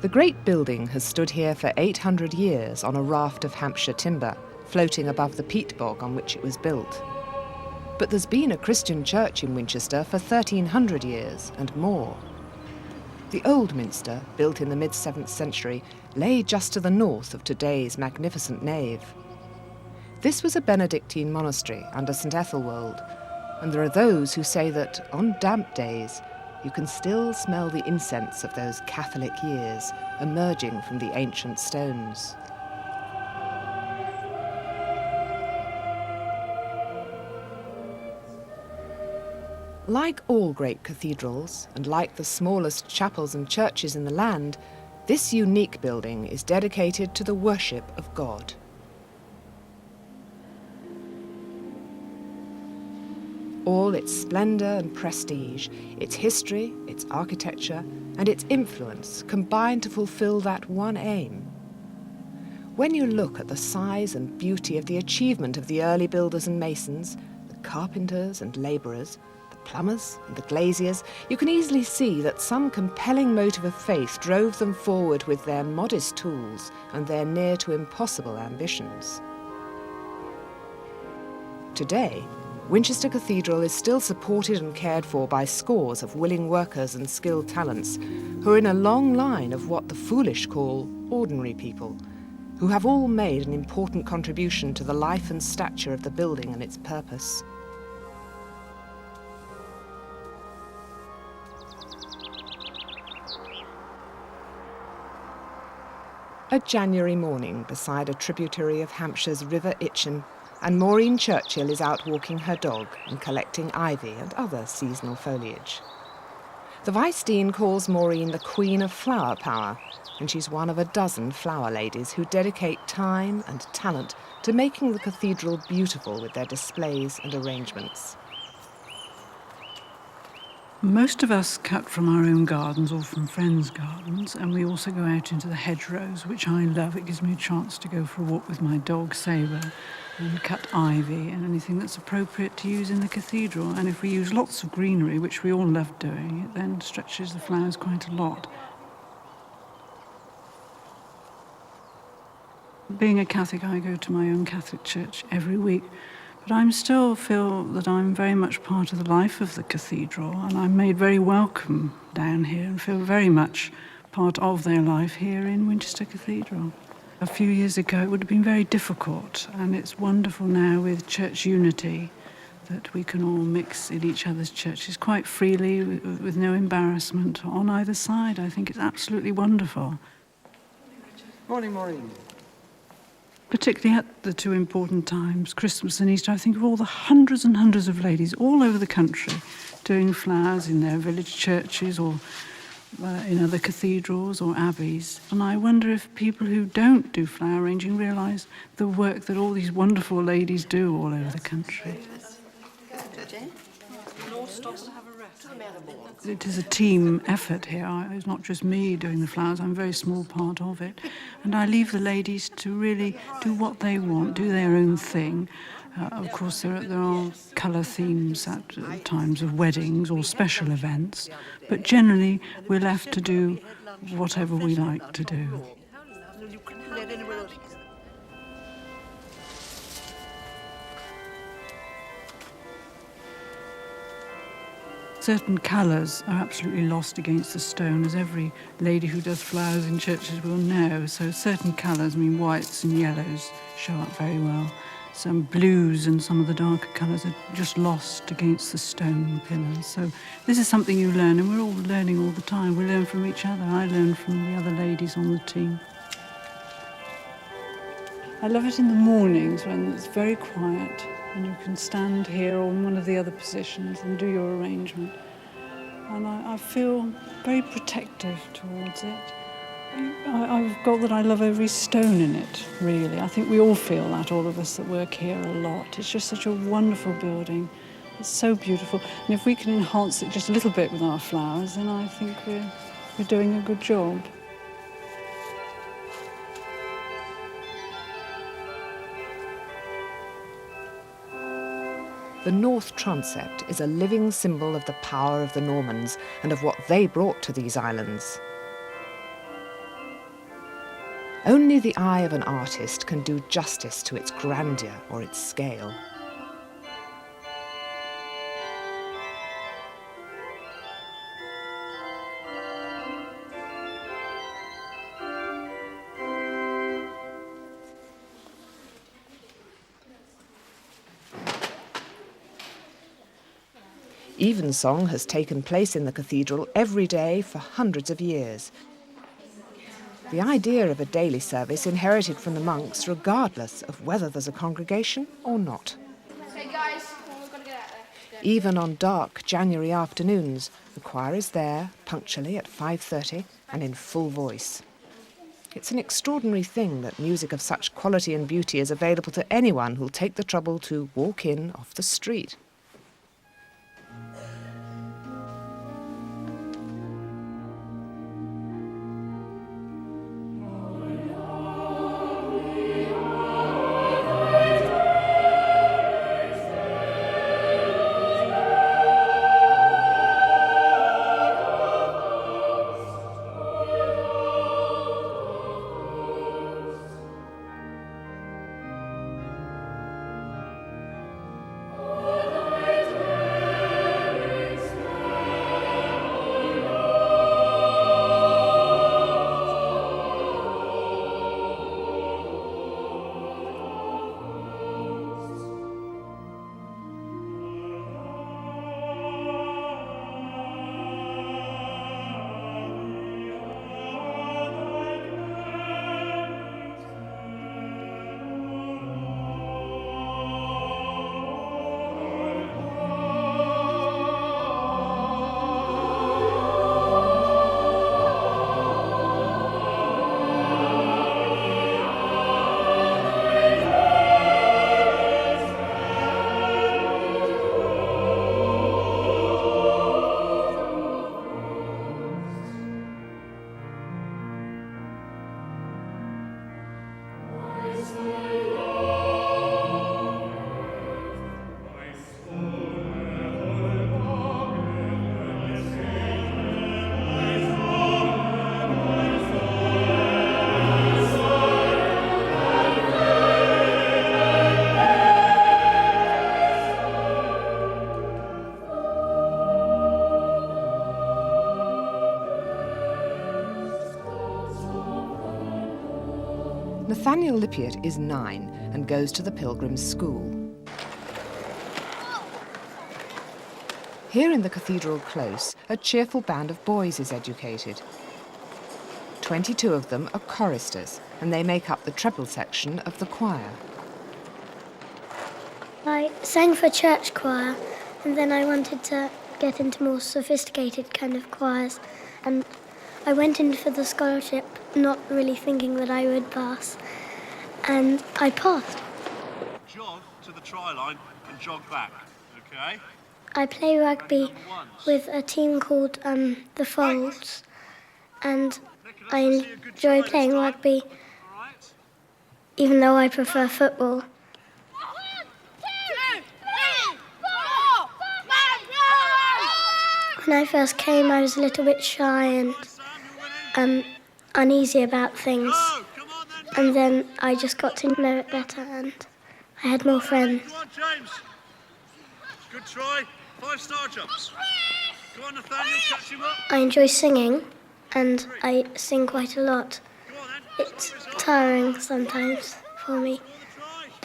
The great building has stood here for 800 years on a raft of Hampshire timber, floating above the peat bog on which it was built. But there's been a Christian church in Winchester for 1300 years and more. The old minster, built in the mid-7th century, lay just to the north of today's magnificent nave. This was a Benedictine monastery under St Ethelwold, and there are those who say that on damp days you can still smell the incense of those Catholic years emerging from the ancient stones. Like all great cathedrals, and like the smallest chapels and churches in the land, this unique building is dedicated to the worship of God. All its splendour and prestige, its history, its architecture, and its influence combine to fulfil that one aim. When you look at the size and beauty of the achievement of the early builders and masons, the carpenters and labourers, the plumbers and the glaziers, you can easily see that some compelling motive of faith drove them forward with their modest tools and their near to impossible ambitions. Today, Winchester Cathedral is still supported and cared for by scores of willing workers and skilled talents who are in a long line of what the foolish call ordinary people, who have all made an important contribution to the life and stature of the building and its purpose. A January morning beside a tributary of Hampshire's River Itchen, and Maureen Churchill is out walking her dog and collecting ivy and other seasonal foliage. The Vice Dean calls Maureen the Queen of Flower Power, and she's one of a dozen flower ladies who dedicate time and talent to making the cathedral beautiful with their displays and arrangements. Most of us cut from our own gardens or from friends' gardens, and we also go out into the hedgerows, which I love. It gives me a chance to go for a walk with my dog, Sabre, and cut ivy and anything that's appropriate to use in the cathedral. And if we use lots of greenery, which we all love doing, it then stretches the flowers quite a lot. Being a Catholic, I go to my own Catholic church every week. But I still feel that I'm very much part of the life of the cathedral, and I'm made very welcome down here and feel very much part of their life here in Winchester Cathedral. A few years ago it would have been very difficult, and it's wonderful now with church unity that we can all mix in each other's churches quite freely with no embarrassment on either side. I think it's absolutely wonderful. Morning, Maureen. Particularly at the two important times, Christmas and Easter, I think of all the hundreds and hundreds of ladies all over the country doing flowers in their village churches or in other cathedrals or abbeys. And I wonder if people who don't do flower arranging realise the work that all these wonderful ladies do all over the country. It is a team effort here. It's not just me doing the flowers. I'm a very small part of it. And I leave the ladies to really do what they want, do their own thing. Of course, there are colour themes at times of weddings or special events. But generally, we're left to do whatever we like to do. Certain colours are absolutely lost against the stone, as every lady who does flowers in churches will know. So certain colours, whites and yellows, show up very well. Some blues and some of the darker colours are just lost against the stone pillars. So this is something you learn, and we're all learning all the time. We learn from each other. I learn from the other ladies on the team. I love it in the mornings when it's very quiet and you can stand here or in one of the other positions and do your arrangement. And I feel very protective towards it. I've got that I love every stone in it, really. I think we all feel that, all of us that work here a lot. It's just such a wonderful building. It's so beautiful. And if we can enhance it just a little bit with our flowers, then I think we're doing a good job. The north transept is a living symbol of the power of the Normans and of what they brought to these islands. Only the eye of an artist can do justice to its grandeur or its scale. Evensong has taken place in the cathedral every day for hundreds of years. The idea of a daily service inherited from the monks regardless of whether there's a congregation or not. Okay guys, we've got to get out there. Even on dark January afternoons, the choir is there punctually at 5:30 and in full voice. It's an extraordinary thing that music of such quality and beauty is available to anyone who'll take the trouble to walk in off the street. Nathaniel Lippiott is 9 and goes to the Pilgrims' School. Here in the cathedral close, a cheerful band of boys is educated. 22 of them are choristers, and they make up the treble section of the choir. I sang for church choir, and then I wanted to get into more sophisticated kind of choirs, and I went in for the scholarship not really thinking that I would pass, and I passed. Jog to the try line and jog back, okay? I play rugby with a team called the Folds, and I enjoy playing rugby, even though I prefer football. When I first came, I was a little bit shy and uneasy about things, and then I just got to know it better, and I had more friends. Go on, James. Good try. 5-star jumps. Go on, Nathaniel, catch him up. I enjoy singing, and I sing quite a lot. Go on, then. It's tiring sometimes for me,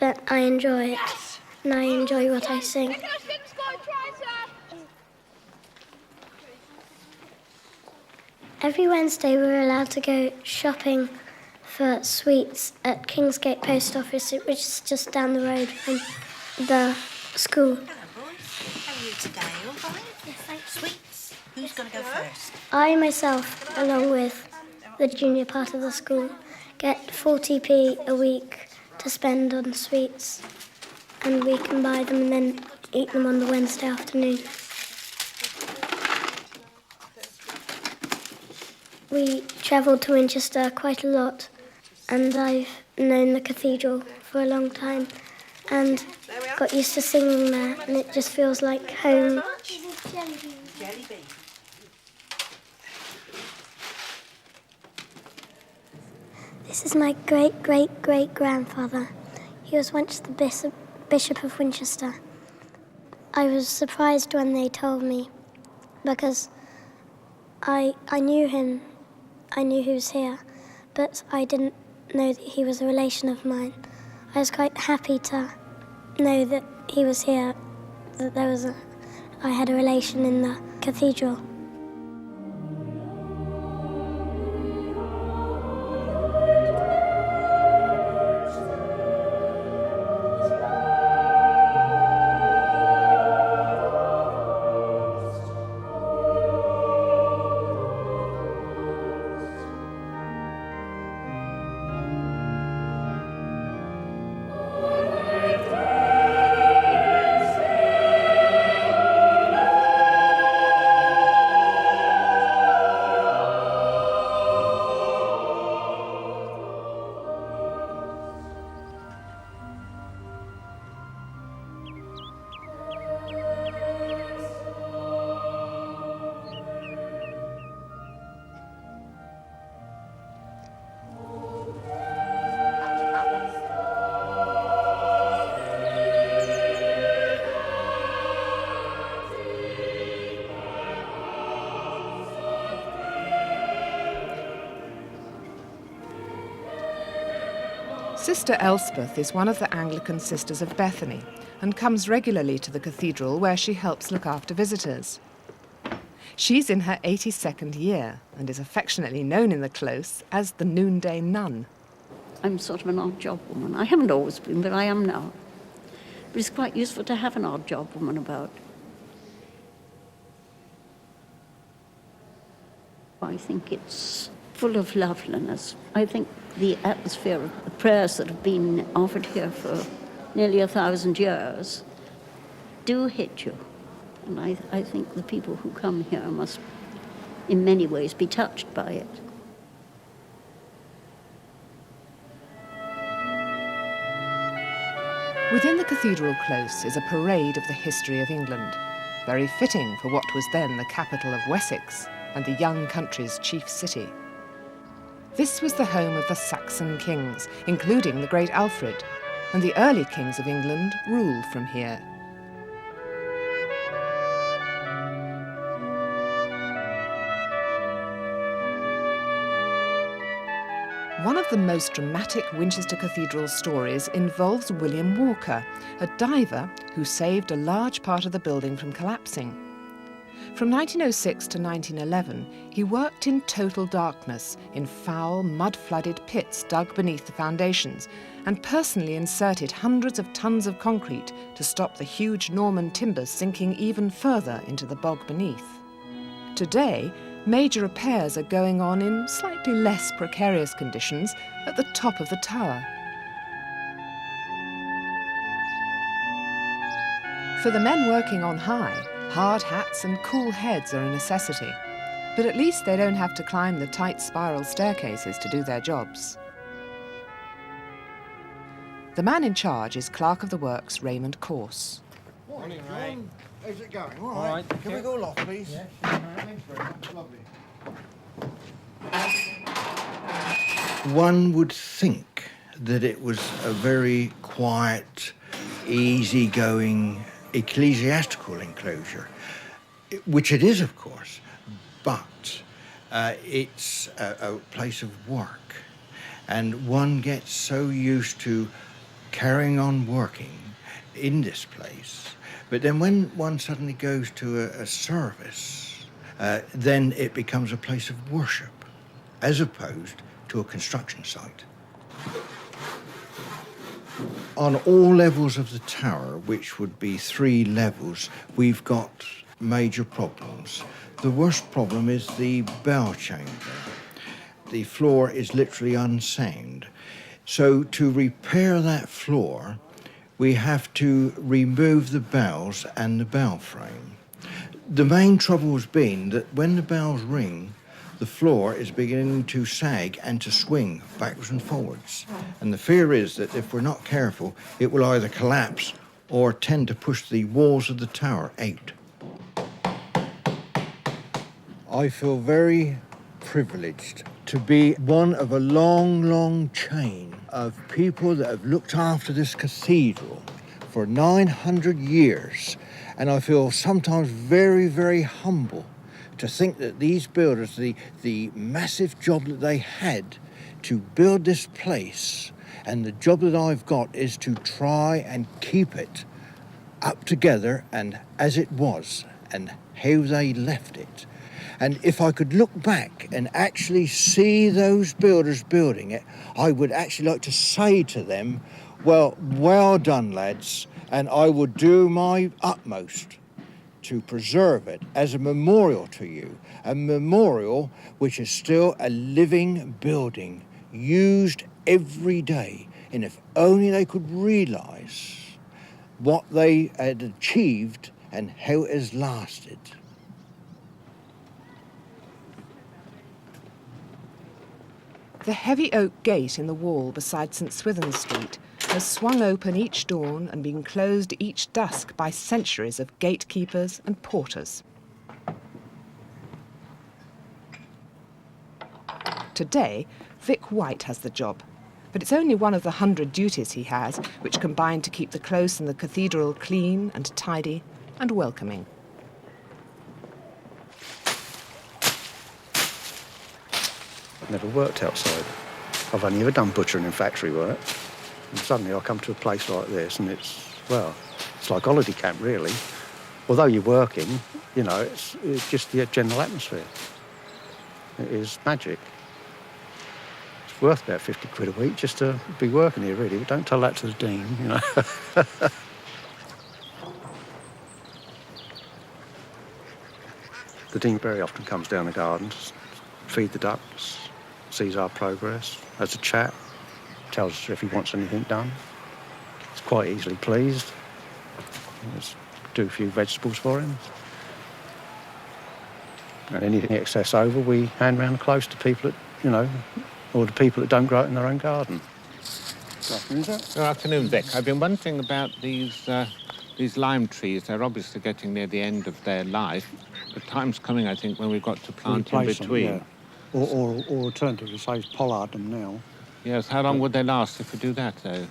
but I enjoy it, and I enjoy what I sing. Every Wednesday we're allowed to go shopping for sweets at Kingsgate Post Office, which is just down the road from the school. Hello, boys. How are you today? All right? Yes, thanks. Sweets. Who's going to go first? I myself, along with the junior part of the school, get 40p a week to spend on sweets, and we can buy them and then eat them on the Wednesday afternoon. We travelled to Winchester quite a lot, and I've known the cathedral for a long time and got used to singing there, and it just feels like home. Jelly bean. This is my great-great-great-grandfather. He was once the Bishop of Winchester. I was surprised when they told me because I knew him. I knew he was here, but I didn't know that he was a relation of mine. I was quite happy to know that he was here, that I had a relation in the cathedral. Sister Elspeth is one of the Anglican Sisters of Bethany and comes regularly to the cathedral where she helps look after visitors. She's in her 82nd year and is affectionately known in the close as the noonday nun. I'm sort of an odd job woman. I haven't always been, but I am now. But it's quite useful to have an odd job woman about. I think it's full of loveliness. I think the atmosphere of the prayers that have been offered here for nearly 1,000 years do hit you. And I think the people who come here must, in many ways, be touched by it. Within the cathedral close is a parade of the history of England, very fitting for what was then the capital of Wessex and the young country's chief city. This was the home of the Saxon kings, including the great Alfred, and the early kings of England ruled from here. One of the most dramatic Winchester Cathedral stories involves William Walker, a diver who saved a large part of the building from collapsing. From 1906 to 1911, he worked in total darkness in foul, mud-flooded pits dug beneath the foundations and personally inserted hundreds of tons of concrete to stop the huge Norman timbers sinking even further into the bog beneath. Today, major repairs are going on in slightly less precarious conditions at the top of the tower. For the men working on high, hard hats and cool heads are a necessity, but at least they don't have to climb the tight spiral staircases to do their jobs. The man in charge is Clerk of the Works Raymond Corse. Morning, Ray. How's it going? All right. Can we go aloft, please? Yes. Thanks very much. Lovely. One would think that it was a very quiet, easy-going ecclesiastical enclosure, which it is, of course, but it's a place of work, and one gets so used to carrying on working in this place. But then when one suddenly goes to a service, then it becomes a place of worship, as opposed to a construction site. On all levels of the tower, which would be 3 levels, we've got major problems. The worst problem is the bell chamber. The floor is literally unsound. So to repair that floor, we have to remove the bells and the bell frame. The main trouble has been that when the bells ring, the floor is beginning to sag and to swing backwards and forwards. And the fear is that if we're not careful, it will either collapse or tend to push the walls of the tower out. I feel very privileged to be one of a long, long chain of people that have looked after this cathedral for 900 years. And I feel sometimes very, very humble to think that these builders, the massive job that they had to build this place, and the job that I've got is to try and keep it up together and as it was and how they left it. And if I could look back and actually see those builders building it, I would actually like to say to them, well done, lads, and I would do my utmost to preserve it as a memorial to you, a memorial which is still a living building, used every day. And if only they could realise what they had achieved and how it has lasted. The heavy oak gate in the wall beside St Swithin Street has swung open each dawn and been closed each dusk by centuries of gatekeepers and porters. Today, Vic White has the job, but it's only one of the 100 duties he has, which combine to keep the close and the cathedral clean and tidy and welcoming. I've never worked outside. I've only ever done butchering and factory work. And suddenly I come to a place like this and it's like holiday camp, really. Although you're working, it's just the general atmosphere. It is magic. It's worth about 50 quid a week just to be working here, really. But don't tell that to the dean, The dean very often comes down the gardens, feed the ducks, sees our progress, has a chat, tells us if he wants anything done. He's quite easily pleased. Let's do a few vegetables for him. And anything excess over, we hand round close to people that, or the people that don't grow it in their own garden. Good afternoon, sir. Good afternoon, Vic. I've been wondering about these lime trees. They're obviously getting near the end of their life. The time's coming, I think, when we've got to plant in between. Them, yeah. Or alternatively, say, pollard them now. Yes, how long would they last if we do that, though?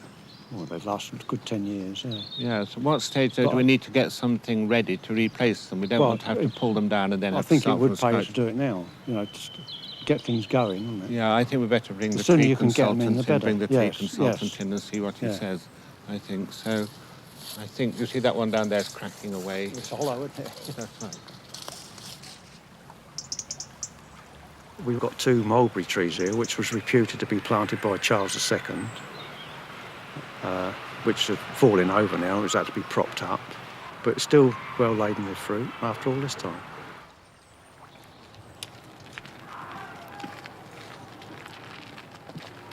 Well, they'd last a good 10 years, yeah. Yes. What stage, though, do we need to get something ready to replace them? We don't want to have to pull them down and then have to start from scratch. I think it would pay to do it now, just get things going, wouldn't it? Yeah, I think we better bring the tree consultant in, bring the tree consultant in and see what he says, I think. So, I think, you see that one down there is cracking away. It's hollow, isn't it? That's right. We've got 2 mulberry trees here, which was reputed to be planted by Charles II, which have fallen over now, has had to be propped up, but it's still well laden with fruit after all this time.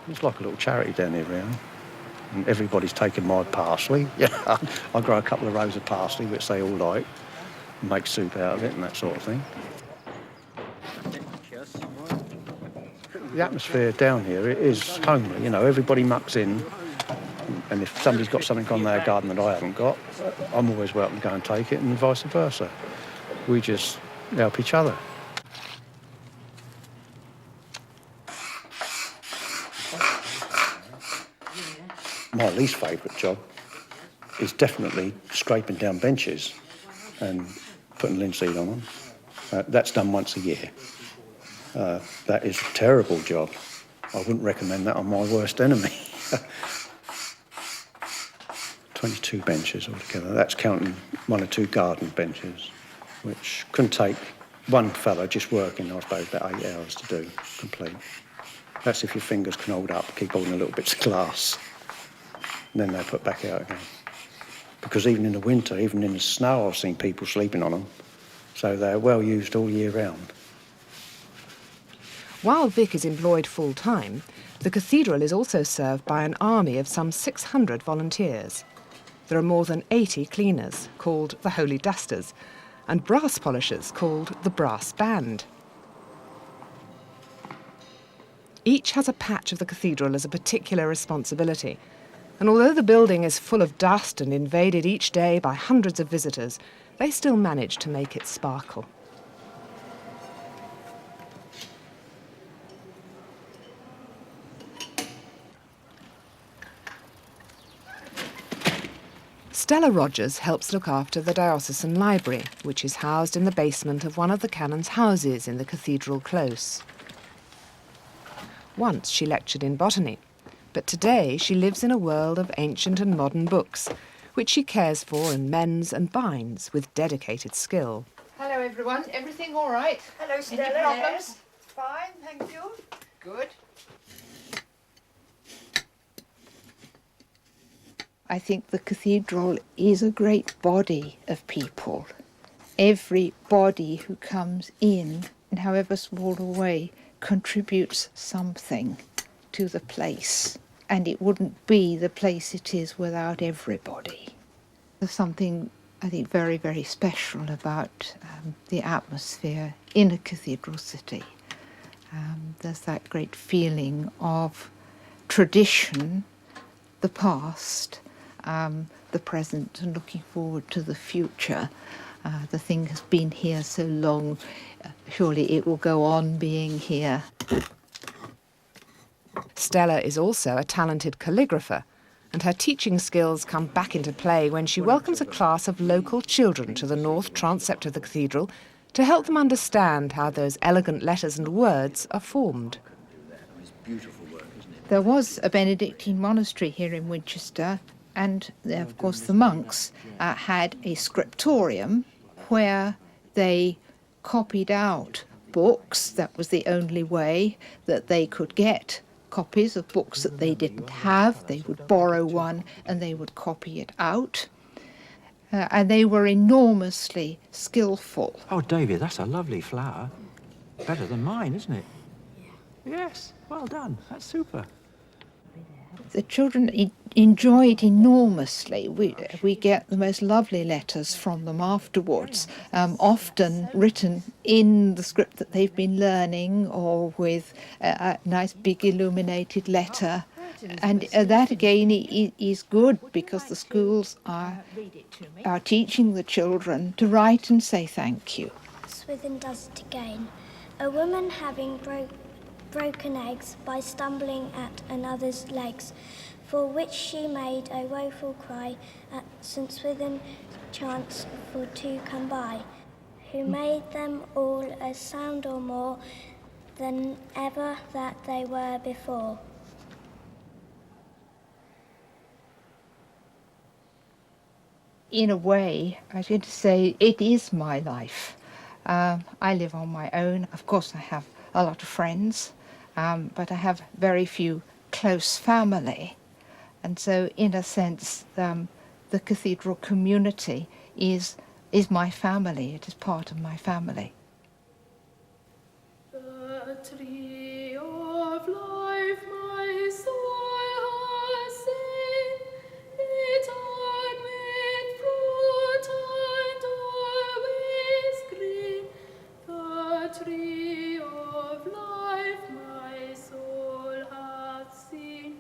It's like a little charity down here, really. And everybody's taken my parsley. Yeah, I grow a couple of rows of parsley, which they all like, and make soup out of it and that sort of thing. The atmosphere down here, it is homely, everybody mucks in, and if somebody's got something on their garden that I haven't got, I'm always welcome to go and take it, and vice versa. We just help each other. My least favourite job is definitely scraping down benches and putting linseed on them. That's done once a year. That is a terrible job. I wouldn't recommend that on my worst enemy. 22 benches altogether. That's counting 1 or 2 garden benches, which can take one fellow just working, I suppose, about 8 hours to do complete. That's if your fingers can hold up, keep holding a little bits of glass, and then they're put back out again. Because even in the winter, even in the snow, I've seen people sleeping on them, so they're well used all year round. While Vic is employed full-time, the cathedral is also served by an army of some 600 volunteers. There are more than 80 cleaners, called the Holy Dusters, and brass polishers, called the Brass Band. Each has a patch of the cathedral as a particular responsibility, and although the building is full of dust and invaded each day by hundreds of visitors, they still manage to make it sparkle. Stella Rogers helps look after the diocesan library, which is housed in the basement of one of the canon's houses in the Cathedral Close. Once she lectured in botany, but today she lives in a world of ancient and modern books, which she cares for and mends and binds with dedicated skill. Hello everyone, everything all right? Hello, Stella. Any problems? Yes. Fine, thank you. Good. I think the cathedral is a great body of people. Everybody who comes in however small a way, contributes something to the place. And it wouldn't be the place it is without everybody. There's something, I think, very, very special about the atmosphere in a cathedral city. There's that great feeling of tradition, the past, the present, and looking forward to the future. The thing has been here so long, surely it will go on being here. Stella is also a talented calligrapher, and her teaching skills come back into play when she welcomes a class of local children to the north transept of the cathedral to help them understand how those elegant letters and words are formed. There was a Benedictine monastery here in Winchester, and of course the monks had a scriptorium where they copied out books. That was the only way that they could get copies of books that they didn't have. They would borrow one and they would copy it out. And they were enormously skillful. Oh, David, that's a lovely flower. Better than mine, isn't it? Yes, well done. That's super. The children enjoy it enormously. We get the most lovely letters from them afterwards, often written in the script that they've been learning or with a nice big illuminated letter. And that again is good because the schools are teaching the children to write and say thank you. Swithin does it again. A woman having broken eggs by stumbling at another's legs, for which she made a woeful cry at St. Swithin chance for to come by, who made them all as sound or more than ever that they were before. In a way, I should say, it is my life. I live on my own. Of course, I have a lot of friends, but I have very few close family. And so, in a sense, the cathedral community is my family. It is part of my family. The tree of life my soul has seen, it on with fruit and always green. The tree of life my soul hath seen,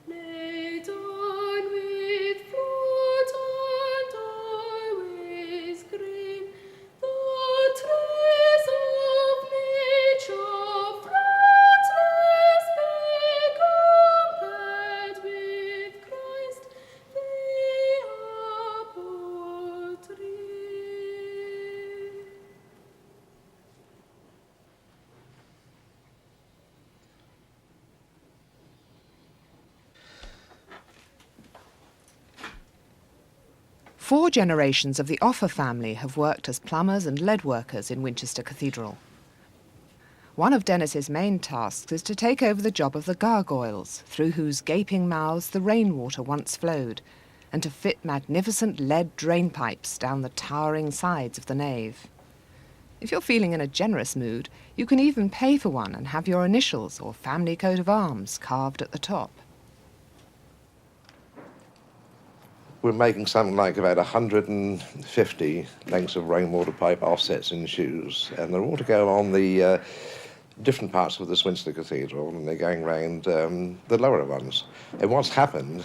laid on with fruit and always green. The trees of nature fruitless be compared with Christ, the apple tree. Four generations of the Offer family have worked as plumbers and lead workers in Winchester Cathedral. One of Dennis's main tasks is to take over the job of the gargoyles, through whose gaping mouths the rainwater once flowed, and to fit magnificent lead drain pipes down the towering sides of the nave. If you're feeling in a generous mood, you can even pay for one and have your initials or family coat of arms carved at the top. We're making something like about 150 lengths of rainwater pipe offsets in shoes, and they're all to go on the different parts of this Winchester Cathedral, and they're going round the lower ones. And what's happened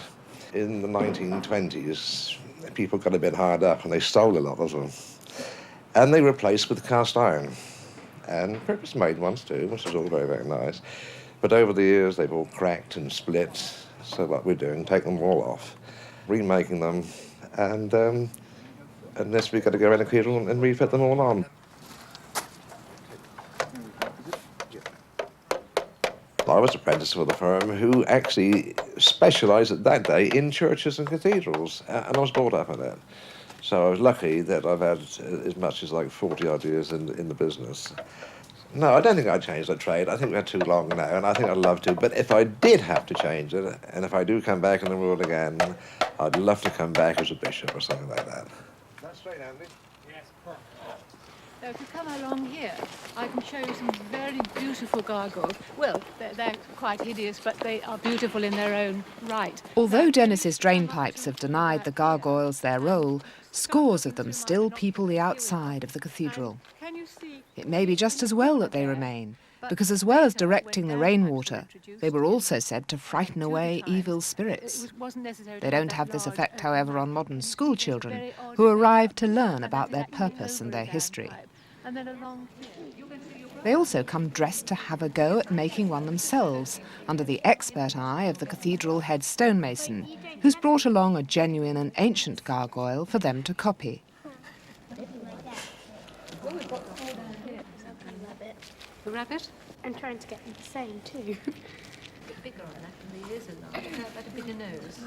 in the 1920s, people got a bit hard up and they stole a lot of them, and they replaced with cast iron, and purpose-made ones too, which is all very, very nice. But over the years, they've all cracked and split, so what we're doing, take them all off, remaking them and unless we've got to go around the cathedral and refit them all on. I was apprentice for the firm who actually specialised at that day in churches and cathedrals, and I was brought up in it. So I was lucky that I've had as much as like 40 odd years in the business. No, I don't think I'd change the trade. I think we're too long now, and I think I'd love to. But if I did have to change it, and if I do come back in the world again, I'd love to come back as a bishop or something like that. That's straight, Andy. Yes. Now, if you come along here, I can show you some very beautiful gargoyles. Well, they're quite hideous, but they are beautiful in their own right. Although Dennis's drain pipes have denied the gargoyles their role, scores of them still people the outside of the cathedral. It may be just as well that they remain, because as well as directing the rainwater, they were also said to frighten away evil spirits. They don't have this effect, however, on modern school children, who arrive to learn about their purpose and their history. They also come dressed to have a go at making one themselves, under the expert eye of the cathedral head stonemason, who's brought along a genuine and ancient gargoyle for them to copy. The rabbit? I'm trying to get them the same too. A bit bigger on that, and the ears are large. But a bigger nose.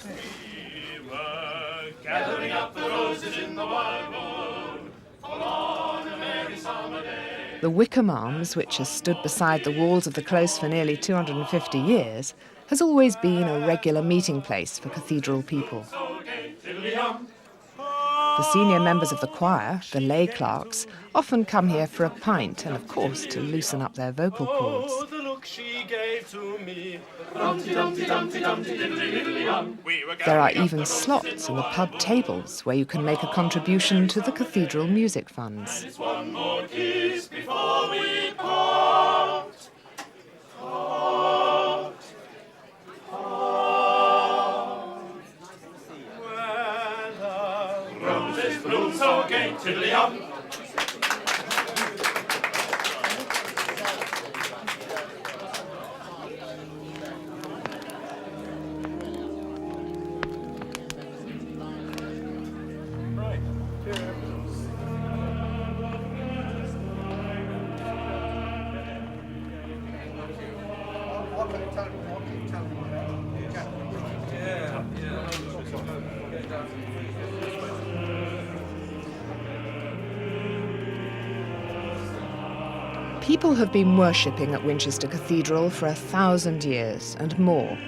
We were gathering up the roses in the wildwood on a merry summer day. The Wickham Arms, which has stood beside the walls of the close for nearly 250 years, has always been a regular meeting place for cathedral people. The senior members of the choir, the lay clerks, often come here for a pint and, of course, to loosen up their vocal cords. Oh, the look she gave to me. There are even slots in the pub tables where you can make a contribution to the cathedral music funds. It's one more kiss before we part. Roses bloom so gay, tiddly-um. People have been worshipping at Winchester Cathedral for 1,000 years and more.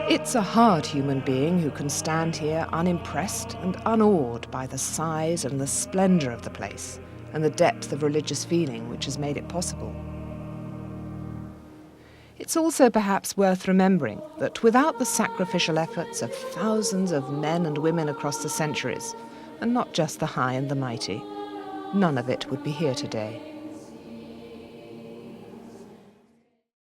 It's a hard human being who can stand here unimpressed and unawed by the size and the splendour of the place and the depth of religious feeling which has made it possible. It's also perhaps worth remembering that without the sacrificial efforts of thousands of men and women across the centuries, and not just the high and the mighty, none of it would be here today.